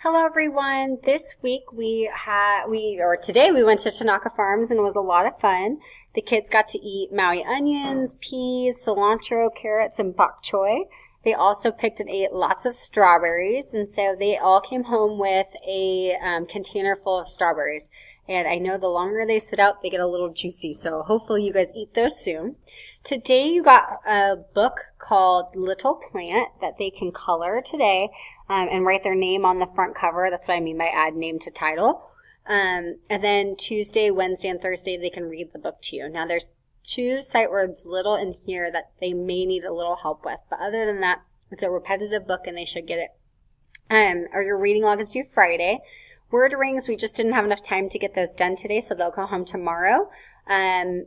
Hello everyone. This week today we went to Tanaka Farms and it was a lot of fun. The kids got to eat Maui onions, peas, cilantro, carrots, and bok choy. They also picked and ate lots of strawberries, and so they all came home with a container full of strawberries. And I know the longer they sit out, they get a little juicy, so hopefully you guys eat those soon. Today you got a book called Little Plant that they can color today and write their name on the front cover. That's what I mean by add name to title. And then Tuesday, Wednesday, and Thursday they can read the book to you. Now there's two sight words little in here that they may need a little help with, but other than that, it's a repetitive book and they should get it. Or your reading log is due Friday. Word rings, we just didn't have enough time to get those done today, so they'll go home tomorrow. And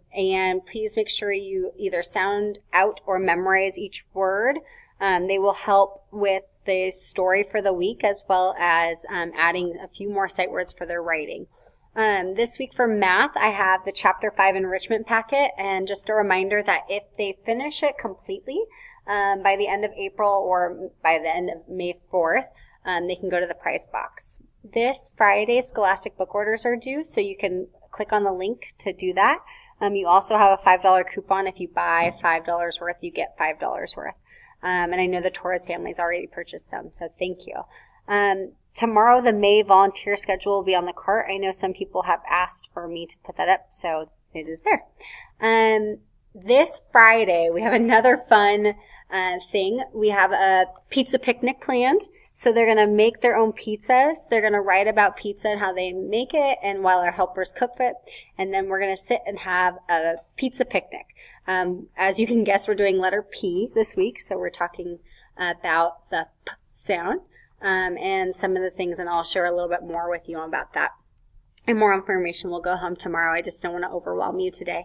please make sure you either sound out or memorize each word. They will help with the story for the week as well as adding a few more sight words for their writing. This week for math, I have the Chapter 5 enrichment packet, and just a reminder that if they finish it completely by the end of April or by the end of May 4th, they can go to the prize box. This Friday, Scholastic book orders are due, so you can click on the link to do that. You also have a $5 coupon. If you buy $5 worth, you get $5 worth. And I know the Torres family's already purchased some, so thank you. Tomorrow, the May volunteer schedule will be on the cart. I know some people have asked for me to put that up, so it is there. This Friday, we have another fun thing. We have a pizza picnic planned. So they're going to make their own pizzas. They're going to write about pizza and how they make it and while our helpers cook it. And then we're going to sit and have a pizza picnic. As you can guess, we're doing letter P this week. So we're talking about the P sound and some of the things. And I'll share a little bit more with you about that. And more information will go home tomorrow. I just don't want to overwhelm you today.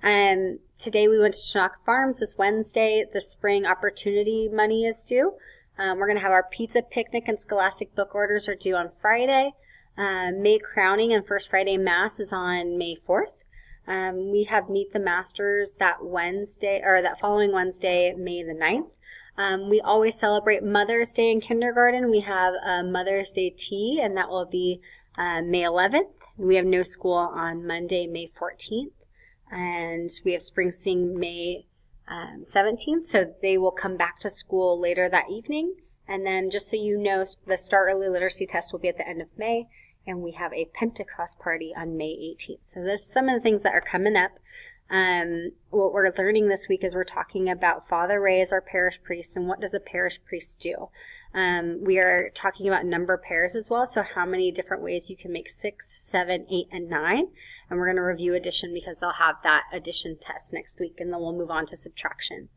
Today we went to Tanaka Farms. This Wednesday, the spring opportunity money is due. We're going to have our pizza picnic and Scholastic book orders are due on Friday. May crowning and First Friday Mass is on May 4th. We have Meet the Masters that following Wednesday, May the 9th. We always celebrate Mother's Day in kindergarten. We have a Mother's Day tea, and that will be May 11th. We have no school on Monday, May 14th. And we have Spring Sing May 17th, so they will come back to school later that evening. And then just so you know, the Start Early Literacy test will be at the end of May, and we have a Pentecost party on May 18th. So there's some of the things that are coming up. What we're learning this week is we're talking about Father Ray as our parish priest, and what does a parish priest do? We are talking about number pairs as well, so how many different ways you can make 6, 7, 8, and 9. And we're going to review addition because they'll have that addition test next week, and then we'll move on to subtraction.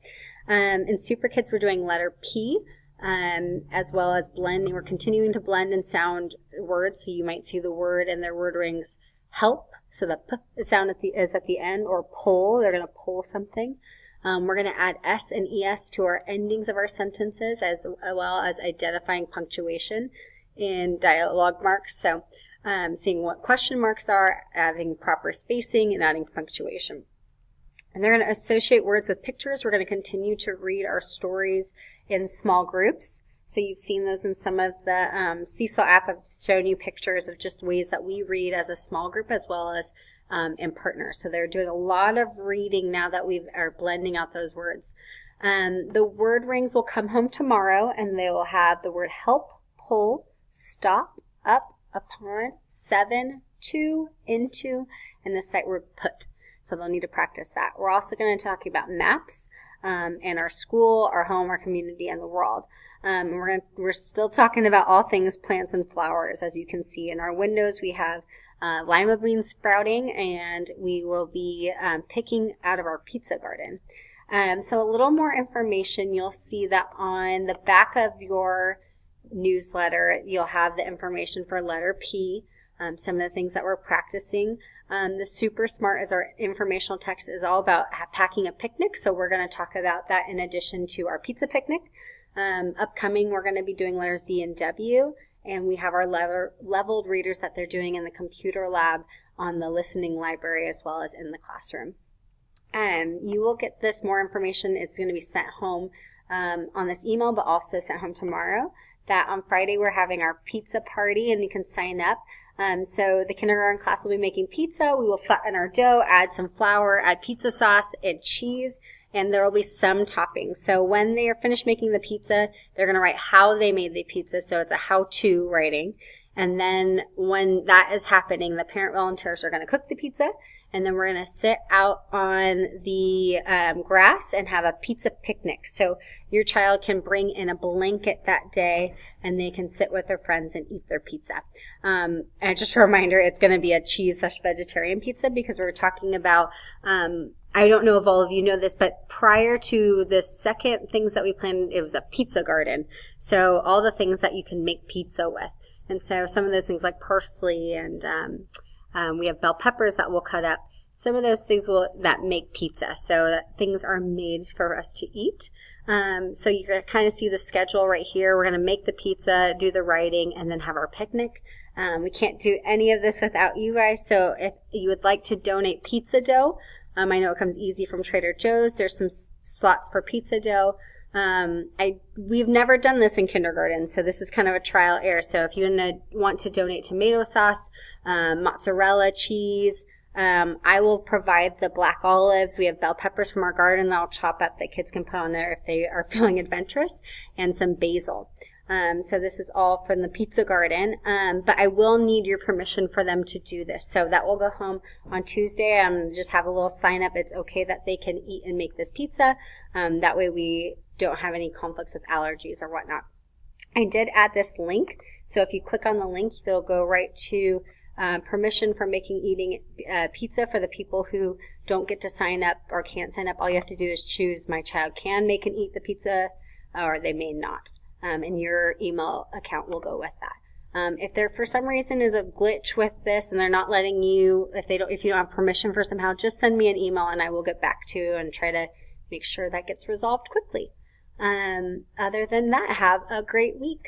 In Super Kids, we're doing letter P, as well as blending. We're continuing to blend and sound words, so you might see the word and their word rings help, so the P sound is at the end, or pull, they're going to pull something. We're going to add S and ES to our endings of our sentences, as well as identifying punctuation in dialogue marks. So seeing what question marks are, adding proper spacing, and adding punctuation. And they're going to associate words with pictures. We're going to continue to read our stories in small groups. So you've seen those in some of the Cecil app. I've shown you pictures of just ways that we read as a small group as well as in partners. So they're doing a lot of reading now that we are blending out those words. The word rings will come home tomorrow, and they will have the word help, pull, stop, up, upon, 7, to, into, and the sight word put. So they'll need to practice that. We're also going to talk about maps and our school, our home, our community, and the world. We're still talking about all things plants and flowers. As you can see in our windows, we have lima beans sprouting, and we will be picking out of our pizza garden. So a little more information, you'll see that on the back of your newsletter, you'll have the information for letter P, some of the things that we're practicing. The Super Smart is our informational text is all about packing a picnic, so we're going to talk about that in addition to our pizza picnic. Upcoming, we're going to be doing letters B and W, and we have our leveled readers that they're doing in the computer lab on the listening library as well as in the classroom. You will get this more information. It's going to be sent home on this email, but also sent home tomorrow. that on Friday we're having our pizza party and you can sign up. So the kindergarten class will be making pizza. We will flatten our dough, add some flour, add pizza sauce and cheese, and there will be some toppings. So when they are finished making the pizza, they're going to write how they made the pizza. So it's a how-to writing. And then when that is happening, the parent volunteers are going to cook the pizza, and then we're going to sit out on the grass and have a pizza picnic. So your child can bring in a blanket that day, and they can sit with their friends and eat their pizza. And just a reminder, it's going to be a cheese/vegetarian pizza because we're talking about, I don't know if all of you know this, but prior to the second things that we planned, it was a pizza garden. So all the things that you can make pizza with. And so some of those things like parsley and we have bell peppers that we'll cut up. Some of those things that make pizza, so that things are made for us to eat. So you're going to kind of see the schedule right here. We're going to make the pizza, do the writing, and then have our picnic. We can't do any of this without you guys, so if you would like to donate pizza dough, I know it comes easy from Trader Joe's. There's some slots for pizza dough. We've never done this in kindergarten, so this is kind of a trial error. So if you want to donate tomato sauce, mozzarella, cheese, I will provide the black olives. We have bell peppers from our garden that I'll chop up that kids can put on there if they are feeling adventurous, and some basil. So this is all from the pizza garden, but I will need your permission for them to do this. So that will go home on Tuesday. Just have a little sign up. It's okay that they can eat and make this pizza. That way we don't have any conflicts with allergies or whatnot. I did add this link. So if you click on the link, they'll go right to permission for eating pizza for the people who don't get to sign up or can't sign up. All you have to do is choose my child can make and eat the pizza, or they may not. And your email account will go with that. If there for some reason is a glitch with this and they're not letting you, if you don't have permission for somehow, just send me an email and I will get back to you and try to make sure that gets resolved quickly. Other than that, have a great week.